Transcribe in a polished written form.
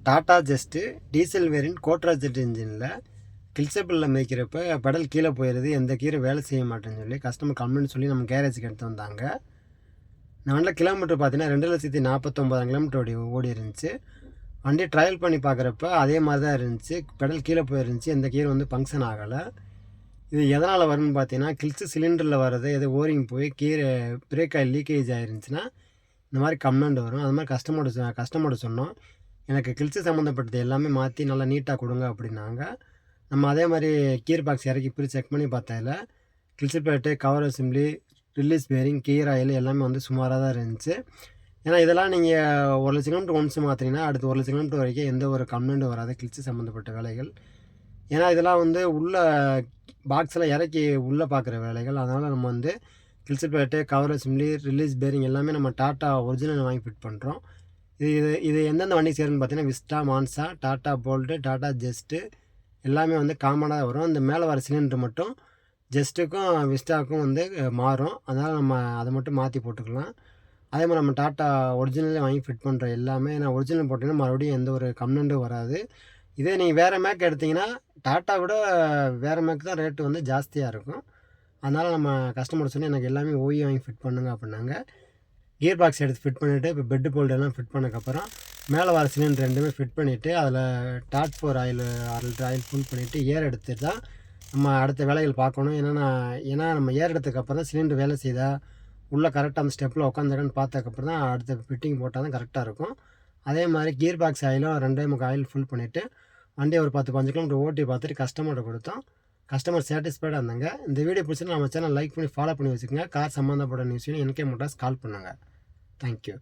Tata just diesel variant Quadrajet இன்ஜினில் கில்சபிளில் மேய்க்கிறப்ப pedal கீழே போயிடுது, எந்த கீரை வேலை செய்ய மாட்டேன்னு சொல்லி கஸ்டமர் கம்ப்ளைண்ட் சொல்லி நம்ம கேரேஜுக்கு எடுத்து வந்தாங்க. நான் வண்டியில் கிலோமீட்டர் பார்த்தீங்கன்னா 2,49,000 கிலோமீட்டர் ஓடி இருந்துச்சு. வண்டி ட்ரையல் பண்ணி பார்க்குறப்ப அதே மாதிரி தான் இருந்துச்சு, பெடல் கீழே போயிருந்துச்சு, எந்த கீரை வந்து ஃபங்க்ஷன் ஆகலை. இது எதனால் வரும்னு பார்த்தீங்கன்னா கில்ஸு சிலிண்டரில் வர்றது எதோ ஓரிங் போய் கீரை பிரேக் ஆயில் லீக்கேஜ் ஆகிருந்துச்சுன்னா இந்த மாதிரி கம்ப்ளைண்ட் வரும். அது மாதிரி கஸ்டமர்கிட்ட சொன்னோம், எனக்கு கில்ஸு சம்மந்தப்பட்டது எல்லாமே மாற்றி நல்லா நீட்டாக கொடுங்க அப்படின்னாங்க. நம்ம அதே மாதிரி கீர் பாக்ஸ் இறக்கி பிரித்து செக் பண்ணி பார்த்ததில் கில்ஸு plate, cover assembly, release bearing, gear oil எல்லாமே வந்து சுமாராக தான் இருந்துச்சு. ஏன்னா இதெல்லாம் நீங்கள் 1,00,000 கிலோமீட்டர் ஒன்ஸ் மாற்றினீங்கன்னா அடுத்து 1,00,000 கிலோமீட்டர் வரைக்கும் எந்த ஒரு கம்ப்ளைண்ட்டும் வராது கில்ஸு சம்மந்தப்பட்ட வேலைகள். ஏன்னா இதெல்லாம் வந்து உள்ள பாக்ஸில் இறக்கி உள்ளே பார்க்குற வேலைகள். அதனால் நம்ம வந்து கில்ஸு plate, cover assembly, release bearing எல்லாமே நம்ம டாட்டா ஒரிஜினல் வாங்கி ஃபிட் பண்ணுறோம். இது எந்தெந்த வண்டி சேருன்னு பார்த்தீங்கன்னா Vista, Monza, tata bolt, tata just எல்லாமே வந்து காமனாக வரும். இந்த மேலே வர சிலிண்டர் மட்டும் ஜஸ்ட்டுக்கும் விஸ்டாவுக்கும் வந்து மாறும். அதனால் நம்ம அதை மட்டும் மாற்றி போட்டுக்கலாம். அதே மாதிரி நம்ம டாட்டா ஒரிஜினலே வாங்கி ஃபிட் பண்ணுற எல்லாமே நான் ஒரிஜினல் போட்டிங்கன்னா மறுபடியும் எந்த ஒரு கம்ப்ளைண்ட்டும் வராது. இதே நீங்கள் வேறு மேக் எடுத்திங்கன்னா டாட்டா விட வேறு மேக் தான் ரேட்டு வந்து ஜாஸ்தியாக இருக்கும். அதனால் நம்ம கஸ்டமர் சொன்னி எனக்கு எல்லாமே ஓஇ வாங்கி ஃபிட் பண்ணுங்க அப்படின்னாங்க. கியர் பாக்ஸ் எடுத்து ஃபிட் பண்ணிவிட்டு இப்போ பெட்டு போல்டெல்லாம் ஃபிட் பண்ணக்கப்புறம் மேலே வர சிலிண்டர் ரெண்டுமே ஃபிட் பண்ணிவிட்டு அதில் dot 4 oil 1/2 litre oil full பண்ணிவிட்டு ஏர் எடுத்துட்டு தான் நம்ம அடுத்த வேலைகள் பார்க்கணும். ஏன்னா நம்ம ஏர் எடுத்ததுக்கப்புறம் தான் சிலிண்டர் வேலை செய்தா உள்ளே கரெக்டாக அந்த ஸ்டெப்பில் உட்காந்துருக்கான்னு பார்த்ததுக்கப்புறம் தான் அடுத்த ஃபிட்டிங் போட்டால் தான் கரெக்டாக இருக்கும். அதே மாதிரி கியர் பாக்ஸ் ஆயிலும் 2.25 ஆயில் ஃபுல் பண்ணிவிட்டு வண்டியை ஒரு 10-15 கிலோமீட்டர் ஓட்டி பார்த்துட்டு கஸ்டமர்கிட்ட கொடுத்தோம். கஸ்டமர் சாட்டிஸ்ஃபைடாக இருந்தாங்க. இந்த வீடியோ பிடிச்சினா நம்ம சேனல் லைக் பண்ணி ஃபாலோ பண்ணி வச்சுக்கோங்க. கார் சம்மந்தப்பட்ட நியூஸ் NK மோட்டார்ஸ் கால் பண்ணுங்கள். தேங்க்யூ.